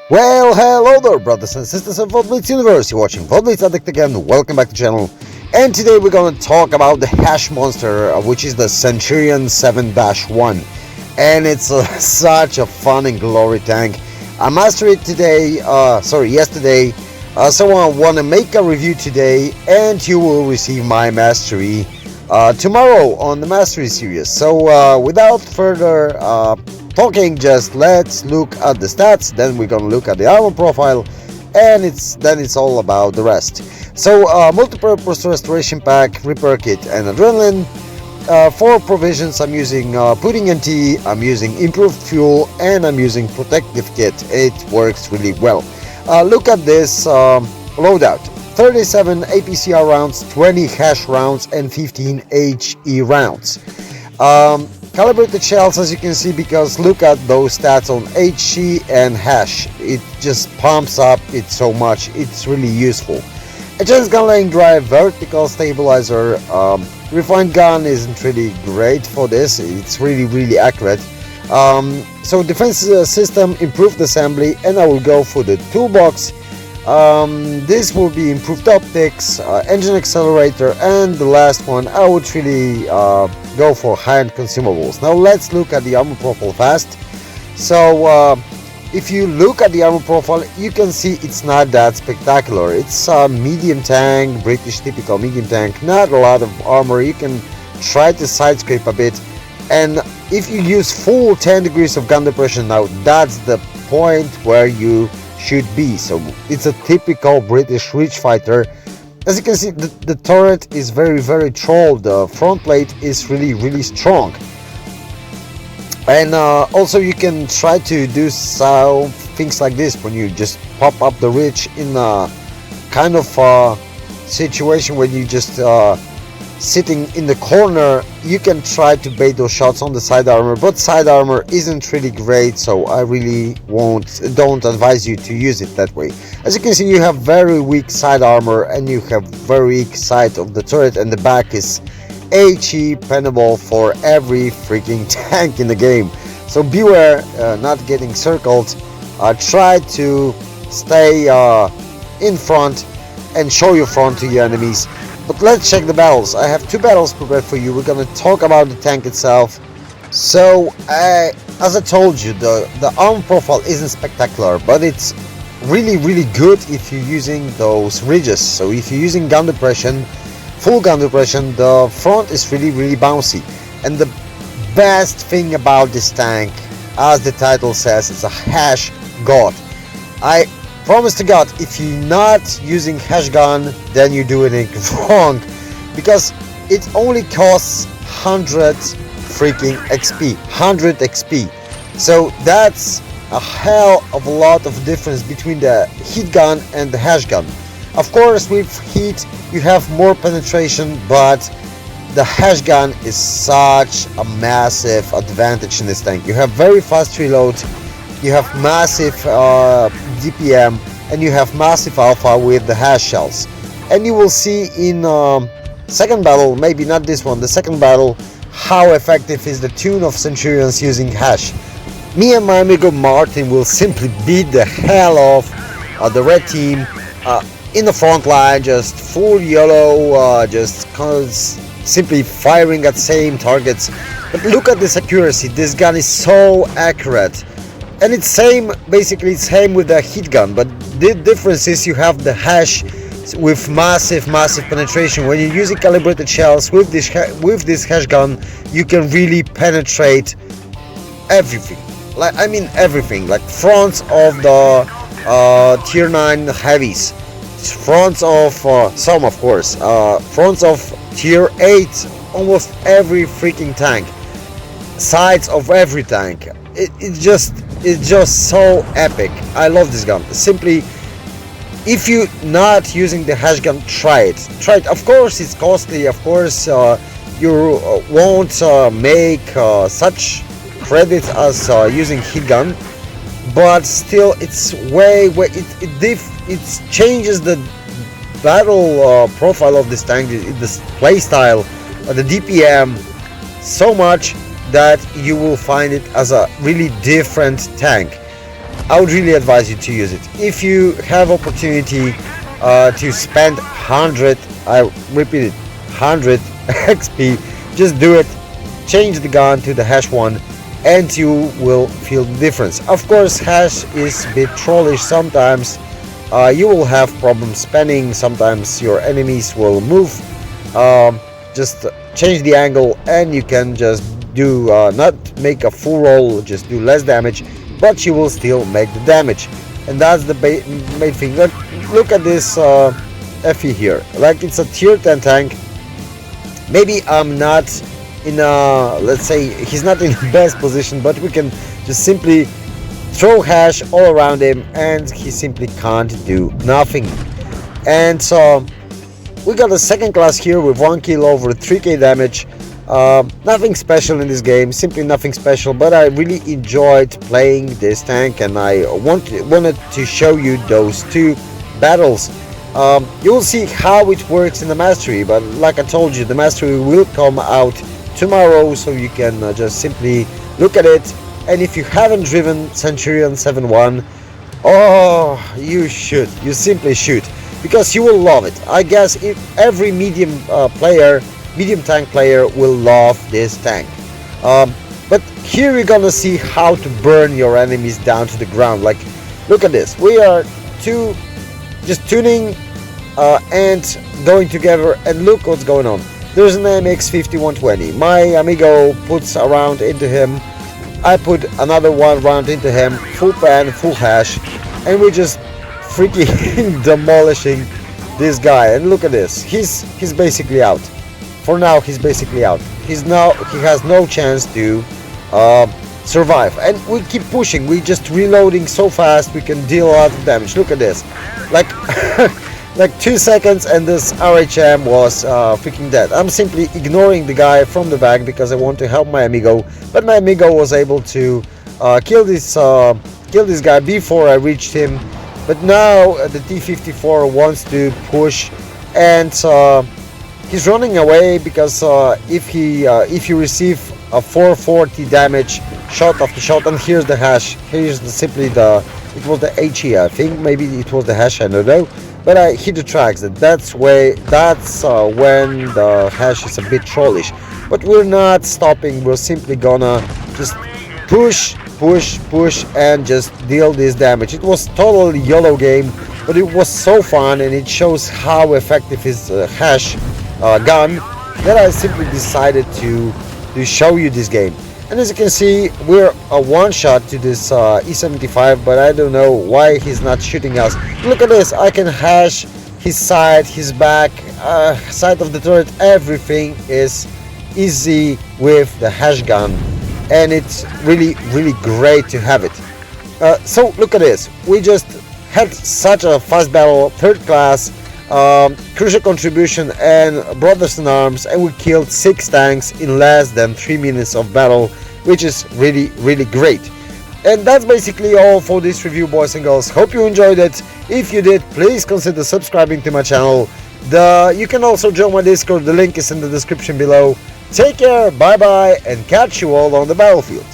Well, hello there, brothers and sisters of WoT Blitz universe. You're watching WoT Blitz Addict again. Welcome back to the channel. And today we're going to talk about the Hesh monster, which is the Centurion 7-1. And it's such a fun and glory tank. I mastered it yesterday. So I want to make a review today, and you will receive my mastery tomorrow on the mastery series. So without further talking, just let's look at the stats, then we're gonna look at the armor profile, and then it's all about the rest. So multi-purpose restoration pack, repair kit, and adrenaline. For provisions, I'm using pudding and tea, I'm using improved fuel, and I'm using protective kit. It works really well. Look at this loadout: 37 APCR rounds, 20 Hesh rounds, and 15 HE rounds. Calibrated shells, as you can see, because look at those stats on HE and Hesh. It just pumps up it so much. It's really useful. Advanced gun laying drive, vertical stabilizer. Refined gun isn't really great for this. It's really accurate. So defense system, improved assembly, and I will go for the toolbox. This will be improved optics, engine accelerator, and the last one I would really go for high-end consumables. Now let's look at the armor profile fast. So if you look at the armor profile, you can see it's not that spectacular. It's a medium tank, British typical medium tank, not a lot of armor. You can try to side scrape a bit, and if you use full 10 degrees of gun depression, now that's the point where you should be. So it's a typical British reach fighter. As you can see, the turret is very troll. The front plate is really strong, and also you can try to do things like this when you just pop up the reach in a kind of situation when you just sitting in the corner. You can try to bait those shots on the side armor, but side armor isn't really great, so I really don't advise you to use it that way. As you can see, you have very weak side armor, and you have very weak side of the turret, and the back is HE penable for every freaking tank in the game. So beware not getting circled. Try to stay in front and show your front to your enemies. But let's check the battles. I have two battles prepared for you. We're gonna talk about the tank itself. So as I told you, the armor profile isn't spectacular, but it's really good if you're using those ridges. So if you're using gun depression, full gun depression, the front is really bouncy. And the best thing about this tank, as the title says, it's a Hesh god. I promise to God, if you're not using Hesh gun, then you're doing it wrong, because it only costs 100 freaking XP, 100 XP. So that's a hell of a lot of difference between the heat gun and the Hesh gun. Of course, with heat you have more penetration, but the Hesh gun is such a massive advantage in this tank. You have very fast reload, you have massive DPM, and you have massive alpha with the Hesh shells. And you will see in second battle, maybe not this one, the second battle, how effective is the tune of Centurions using Hesh. Me and my amigo Martin will simply beat the hell off the red team in the front line, just full yellow, just simply firing at same targets. But look at this accuracy. This gun is so accurate, and it's basically same with the heat gun, but the difference is you have the Hesh with massive penetration. When you're using calibrated shells with this Hesh gun, you can really penetrate everything. Everything, like fronts of the tier 9 heavies, fronts of some, of course, fronts of tier 8, almost every freaking tank, sides of every tank. It's just so epic. I love this gun. Simply, if you're not using the Hesh gun, try it. Of course it's costly, of course you won't make such credit as using heat gun, but still it's it changes the battle profile of this tank, the playstyle, the DPM so much that you will find it as a really different tank. I would really advise you to use it. If you have opportunity to spend 100, I repeat it, 100 XP, just do it. Change the gun to the Hesh one and you will feel the difference. Of course, Hesh is a bit trollish sometimes. You will have problems spending, sometimes your enemies will move. Just change the angle and you can just do not make a full roll, just do less damage, but you will still make the damage. And that's the main thing. Look at this FE here, like it's a tier 10 tank. Maybe I'm not in a, let's say he's not in the best position, but we can just simply throw Hesh all around him and he simply can't do nothing. And so we got a second class here with 1 kill over 3k damage. Nothing special in this game, simply nothing special, but I really enjoyed playing this tank and I wanted to show you those two battles. You will see how it works in the mastery, but like I told you, the mastery will come out tomorrow, so you can just simply look at it. And if you haven't driven Centurion 7.1, oh, you should, you simply should, because you will love it. I guess if every medium tank player will love this tank. But here we're gonna see how to burn your enemies down to the ground. Like, look at this, we are just tuning and going together, and look what's going on. There's an MX 5120. My amigo puts a round into him. I put another one round into him. Full pan, full Hesh, and we're just freaking demolishing this guy. And look at this. He's basically out. For now, he's basically out. He has no chance to survive. And we keep pushing. We just reloading so fast. We can deal a lot of damage. Look at this. Like. Like 2 seconds and this RHM was freaking dead. I'm simply ignoring the guy from the back because I want to help my amigo, but my amigo was able to kill this guy before I reached him. But now the T-54 wants to push, and he's running away because if you receive a 440 damage shot after shot, and here's the Hesh. Here's it was the HE, I think. Maybe it was the Hesh, I don't know. But I hit the tracks. That's when the Hesh is a bit trollish. But we're not stopping. We're simply gonna just push, and just deal this damage. It was totally YOLO game, but it was so fun, and it shows how effective is Hesh gun that I simply decided to show you this game. And as you can see, we're a one-shot to this E75, but I don't know why he's not shooting us. Look at this, I can Hesh his side, his back, side of the turret, everything is easy with the Hesh gun. And it's really, really great to have it. So look at this, we just had such a fast battle, third class, crucial contribution and brothers in arms, and we killed 6 tanks in less than 3 minutes of battle, which is really, really great. And that's basically all for this review, boys and girls. Hope you enjoyed it. If you did, please consider subscribing to my channel. You can also join my Discord, the link is in the description below. Take care, bye bye, and catch you all on the battlefield.